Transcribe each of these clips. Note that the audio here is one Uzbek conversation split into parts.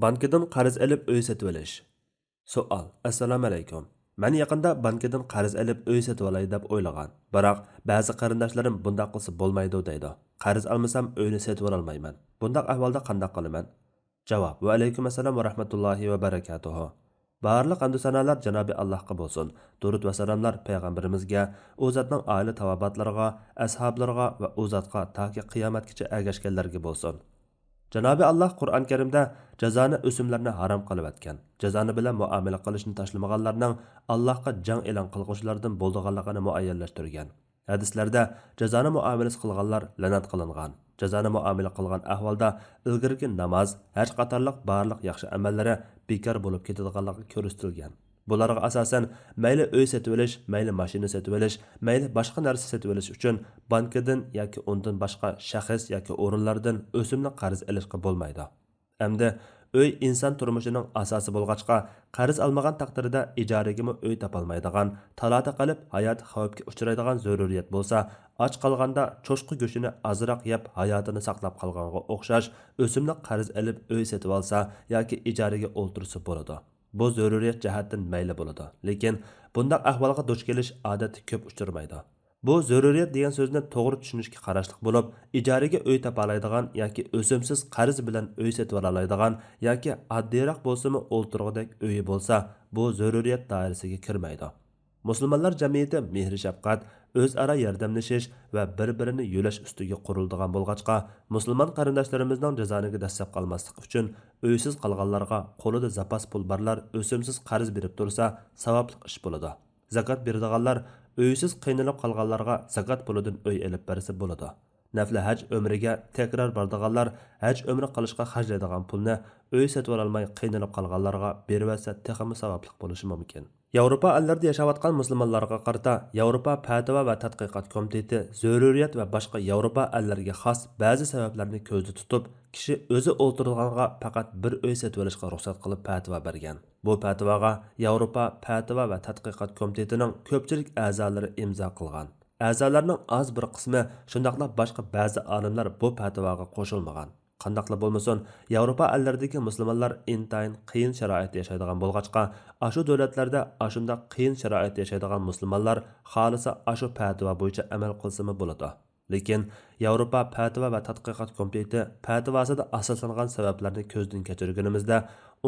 Bankadan qarz olib uy sotib olish. Savol. Assalomu alaykum. Men yaqinda bankadan qarz olib uy sotib olay deb o'ylagan. Biroq ba'zi qarindoshlarim bunday qilsa bo'lmaydi deydi. Qarz olmasam uyni sotib olmayman. Bunday ahvolda qanday qilaman? Javob. Va alaykum assalom va rahmatullohi va barakatuh. Barliq hamd sanolar Janobi Allohga bo'lsin. Durud va salomlar payg'ambarimizga, u zotning oila tavobatlariga, ashablariga va u zotga toki qiyomatgacha ergashganlarga bo'lsin. Janobi Alloh Qur'on Karimda jazoni o'simlarni harom qilib o'tgan. Jazoni bilan muomala qilishni tashlamaganlarning Allohga jang e'lon qilguvchilardan bo'lganligini muayyanlashtirgan. Hadislarda jazoni muomalasi qilganlar la'nat qilingan. Jazoni muomala qilgan ahvolda ilgirki namoz, haj qatorliq barliq yaxshi amallari bekor bo'lib ketadiganligi ko'rsatilgan. Bularga asosan mayli uy sotib olish, mayli mashina sotib olish, mayli boshqa narsa sotib olish uchun bankadan yoki undan boshqa shaxs yoki o'rinlardan o'simli qarz olishga bo'lmaydi. Hamda uy inson turmushining asosi bo'lg'achqa, qarz olmagan taqdirda ijaraga uy topolmaydigan, talata qilib hayot xavfga uchraydigan zaruriyat bo'lsa, och qolganda cho'shqi go'shini azroq yeb hayotini saqlab qolganga o'xshash o'simli qarz olib uy sotib olsa yoki ijaraga o'ltirsa bo'ladi. Bu zaruriyat jihatdan mayli bo'ladi. Lekin bunday ahvolga duch kelish odatda ko'p uchramaydi. Bu zaruriyat degan so'zni to'g'ri tushunishga qarashliq bo'lib, ijaraga uy topalaydigan yoki o'simsiz qarz bilan uy sotib olaydigan yoki oddiyroq bo'lsa-mu o'ltirg'idek uyi bo'lsa, bu zaruriyat doirasiga kirmaydi. Musulmonlar jamiyati mehr shafqat, o'zaro yordamlashish va bir-birini yo'lash ustiga quriladigan bo'lg'achqa, musulmon qarindoshlarimizning jazoniga dastlab qolmaslik uchun uysiz qolganlarga qo'lida zapas pul barlar o'simsiz qarz berib tursa, savobli ish bo'ladi. Zakat beradiganlar uysiz qiynalib qolganlarga zakat pulidan uy olib bersa bo'ladi. Nafli haj umriga tekrar boradiganlar haj umri qilishga xarjlaydigan pulni uy sotib olmay qiynalib qolganlarga berib texmi savobli bo'lishi mumkin. Yevropa ellarida yashayotgan musulmonlarga qarata Yevropa Fatva va tadqiqot komiteti zaruriyat va boshqa Yevropa ellariga xos ba'zi sabablarni ko'zda tutib, kishi o'zi o'ltirganga faqat bir uy sotib olishga ruxsat qilib fatvo bergan. Bu fatvoga Yevropa Fatva va tadqiqot komitetining ko'pchilik a'zolari imzo qilgan. A'zolarning oz bir qismi, shundaqla boshqa ba'zi olimlar bu fatvoga qo'shilmagan. Qandaqla bo'lmasin, Yevropa ellaridagi musulmonlar intayin qiyin sharoitda yashaydigan bo'lg'achqa, ashu davlatlarda ashunda qiyin sharoitda yashaydigan musulmonlar xolisa ashu fatvo bo'yicha amal qilsa-mi bo'ladi. Lekin Yevropa Fatva va tadqiqot komiteti fatvosida asoslangan sabablarni ko'zdan kechirganimizda,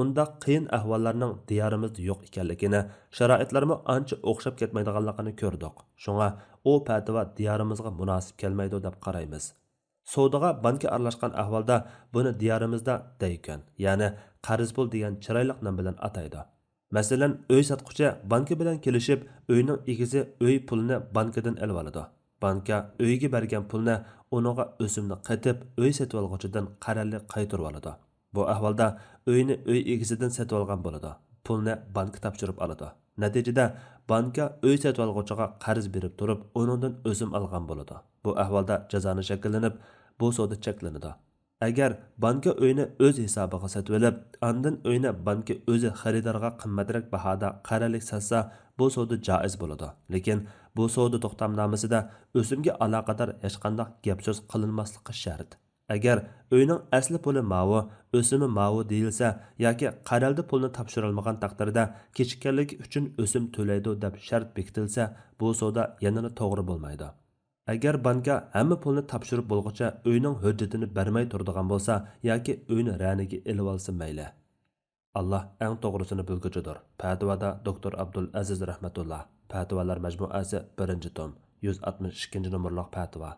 unda qiyin ahvollarning diyorimizda yo'q ekanligini, sharoitlarimiz ancha o'xshab ketmaydiganligini ko'rdik. Shunga u fatvo diyorimizga munosib kelmaydi deb qaraymiz. Savdoga banka aralashgan ahvolda buni diyorimizda deykan, ya'ni qarz pul degan chiroyli nom bilan ataydi. Masalan, uy sotquchi banka bilan kelishib, uyning egasi uy pulini bankadan olib oladi. Banka uyga bergan pulni uninga o'simni qatib, uy sotib olg'uchidan qarorli qaytarib oladi. Bu ahvolda uyni uy egasidan sotib olgan bo'ladi. Pulni banka topshirib oladi. Natijada banka uy sotib olg'uchiga qarz berib turib, uningdan o'sim olgan bo'ladi. Bu ahvolda jazoni shakllanib, bu savdo cheklanadi. Agar banka uyni o'z hisobiga sotib olib, ondan uyni banka o'zi xaridorga qimmatroq bahoda qarorlik satsa, bu savdo joiz bo'ladi. Lekin bu savdo to'xtamnomasida o'simga aloqador hech qanday gap so'z qilinmasligi shart. Agar uyning asli puli ma'vu, o'simi ma'vu deyilsa yoki qaraldi pulni topshirilmagan taqdirda kechikkanligi uchun o'sim to'laydi deb shart bekitilsa, bu savdo yanada to'g'ri bo'lmaydi. Agar banka hamma pulni topshirib bo'lguncha uyning hujjatini bermay turadigan bo'lsa yoki uyni raniga elib olsa mayli. Alloh eng to'g'risini bilguchidir. Fatvoda Dr. Abdul Aziz rahmatulloh. Fatvolar majmuasi 1-tom, 162 nomerlik fatvo.